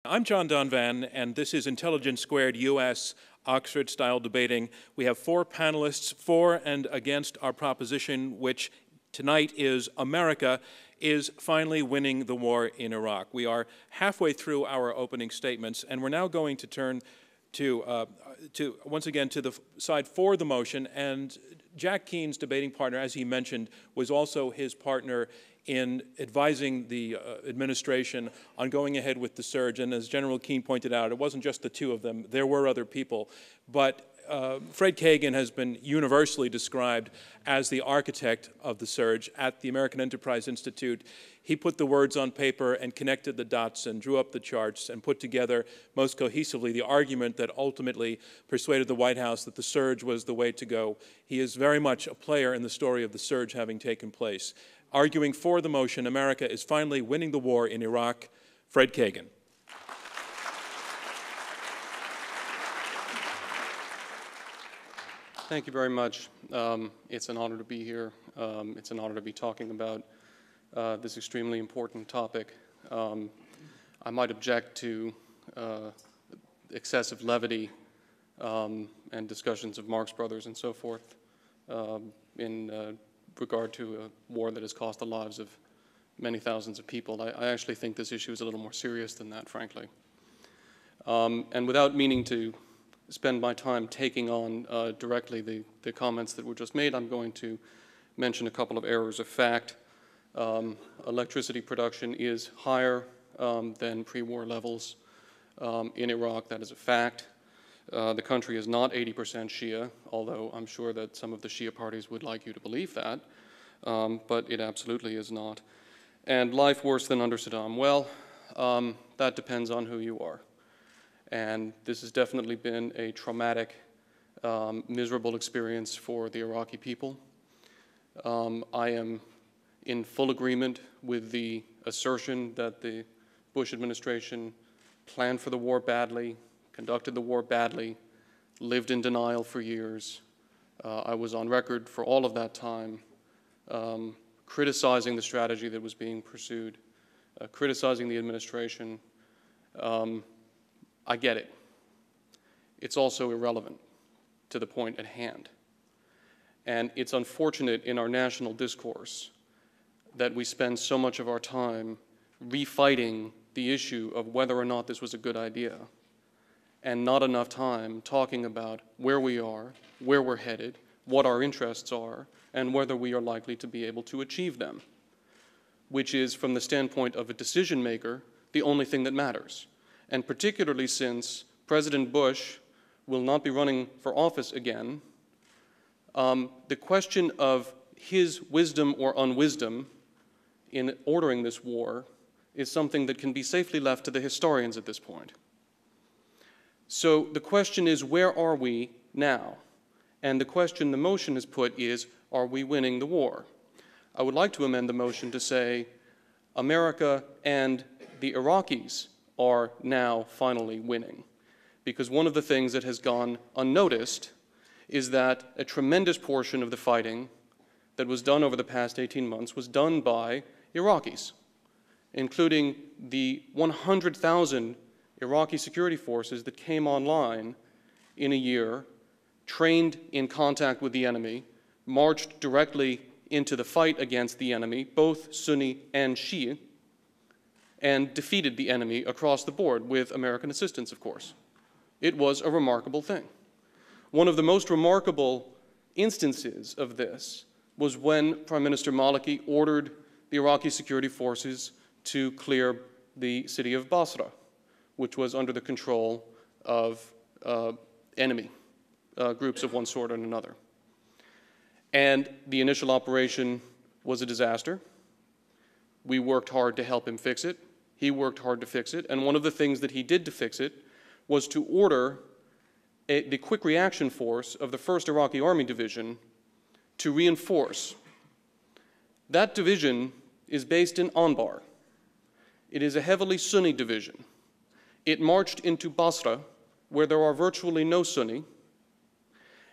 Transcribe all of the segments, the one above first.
I'm John Donvan, and this is Intelligence Squared U.S. Oxford-style debating. We have four panelists for and against our proposition, which tonight is America is finally winning the war in Iraq. We are halfway through our opening statements, and we're now going to turn once again to the side for the motion. And Jack Keane's debating partner, as he mentioned, was also his partner in advising the administration on going ahead with the surge. And as General Keane pointed out, it wasn't just the two of them. There were other people. But Fred Kagan has been universally described as the architect of the surge at the American Enterprise Institute. He put the words on paper and connected the dots and drew up the charts and put together most cohesively the argument that ultimately persuaded the White House that the surge was the way to go. He is very much a player in the story of the surge having taken place. Arguing for the motion, America is finally winning the war in Iraq, Fred Kagan. Thank you very much. It's an honor to be here. It's an honor to be talking about this extremely important topic. I might object to excessive levity and discussions of Marx Brothers and so forth in regard to a war that has cost the lives of many thousands of people. I actually think this issue is a little more serious than that, frankly. And without meaning to spend my time taking on directly the comments that were just made, I'm going to mention a couple of errors of fact. Electricity production is higher than pre-war levels in Iraq. That is a fact. The country is not 80% Shia, although I'm sure that some of the Shia parties would like you to believe that, but it absolutely is not. And life worse than under Saddam? Well, that depends on who you are. And this has definitely been a traumatic, miserable experience for the Iraqi people. I am in full agreement with the assertion that the Bush administration planned for the war badly, conducted the war badly, lived in denial for years. I was on record for all of that time criticizing the strategy that was being pursued, criticizing the administration. I get it. It's also irrelevant to the point at hand. And it's unfortunate in our national discourse that we spend so much of our time refighting the issue of whether or not this was a good idea, and not enough time talking about where we are, where we're headed, what our interests are, and whether we are likely to be able to achieve them, which is, from the standpoint of a decision maker, the only thing that matters. And particularly since President Bush will not be running for office again, the question of his wisdom or unwisdom in ordering this war is something that can be safely left to the historians at this point. So the question is, where are we now? And the question the motion has put is, are we winning the war? I would like to amend the motion to say, America and the Iraqis are now finally winning. Because one of the things that has gone unnoticed is that a tremendous portion of the fighting that was done over the past 18 months was done by Iraqis, including the 100,000 Iraqi security forces that came online in a year, trained in contact with the enemy, marched directly into the fight against the enemy, both Sunni and Shia, and defeated the enemy across the board with American assistance, of course. It was a remarkable thing. One of the most remarkable instances of this was when Prime Minister Maliki ordered the Iraqi security forces to clear the city of Basra, which was under the control of enemy groups of one sort and another. And the initial operation was a disaster. We worked hard to help him fix it. He worked hard to fix it. And one of the things that he did to fix it was to order the quick reaction force of the 1st Iraqi Army Division to reinforce. That division is based in Anbar. It is a heavily Sunni division. It marched into Basra, where there are virtually no Sunni,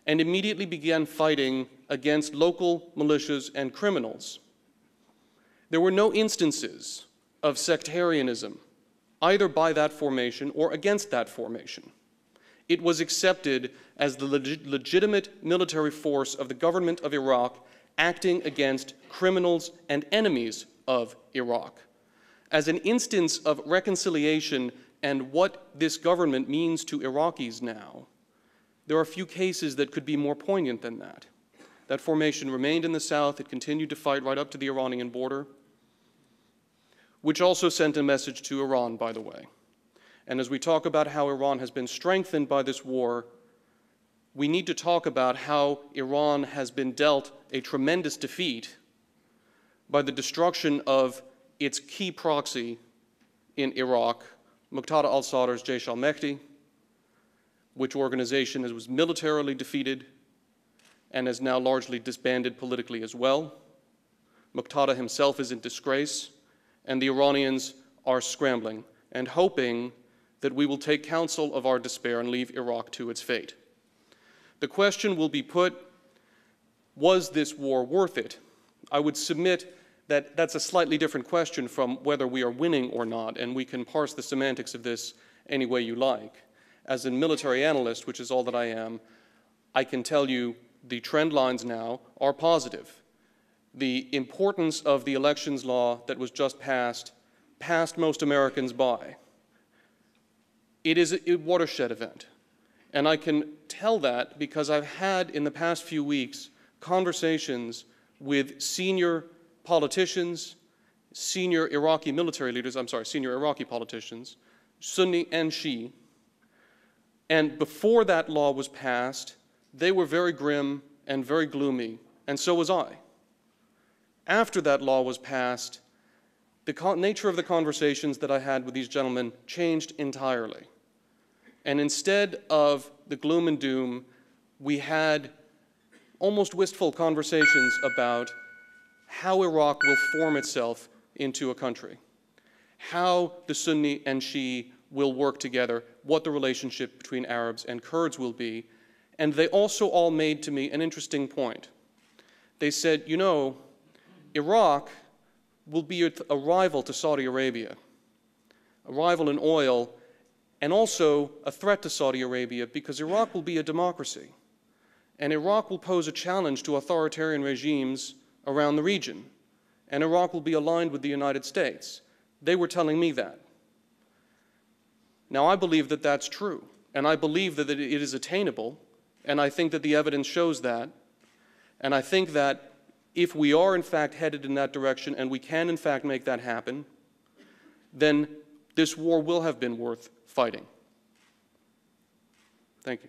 and immediately began fighting against local militias and criminals. There were no instances of sectarianism, either by that formation or against that formation. It was accepted as the legitimate military force of the government of Iraq acting against criminals and enemies of Iraq. As an instance of reconciliation and what this government means to Iraqis now, there are few cases that could be more poignant than that. That formation remained in the south. It continued to fight right up to the Iranian border, which also sent a message to Iran, by the way. And as we talk about how Iran has been strengthened by this war, we need to talk about how Iran has been dealt a tremendous defeat by the destruction of its key proxy in Iraq, Muqtada al-Sadr's Jaish al-Mehdi, which organization was militarily defeated and is now largely disbanded politically as well. Muqtada himself is in disgrace, and the Iranians are scrambling and hoping that we will take counsel of our despair and leave Iraq to its fate. The question will be put, was this war worth it? I would submit that that's a slightly different question from whether we are winning or not, and we can parse the semantics of this any way you like. As a military analyst, which is all that I am, I can tell you the trend lines now are positive. The importance of the elections law that was just passed most Americans by. It is a watershed event. And I can tell that because I've had in the past few weeks conversations with senior politicians, senior Iraqi politicians, Sunni and Shia. And before that law was passed, they were very grim and very gloomy, and so was I. After that law was passed, the nature of the conversations that I had with these gentlemen changed entirely. And instead of the gloom and doom, we had almost wistful conversations about how Iraq will form itself into a country, how the Sunni and Shia will work together, what the relationship between Arabs and Kurds will be. And they also all made to me an interesting point. They said, you know, Iraq will be a rival to Saudi Arabia, a rival in oil, and also a threat to Saudi Arabia because Iraq will be a democracy. And Iraq will pose a challenge to authoritarian regimes around the region. And Iraq will be aligned with the United States. They were telling me that. Now, I believe that that's true. And I believe that it is attainable. And I think that the evidence shows that. And I think that if we are in fact headed in that direction and we can in fact make that happen, then this war will have been worth fighting. Thank you.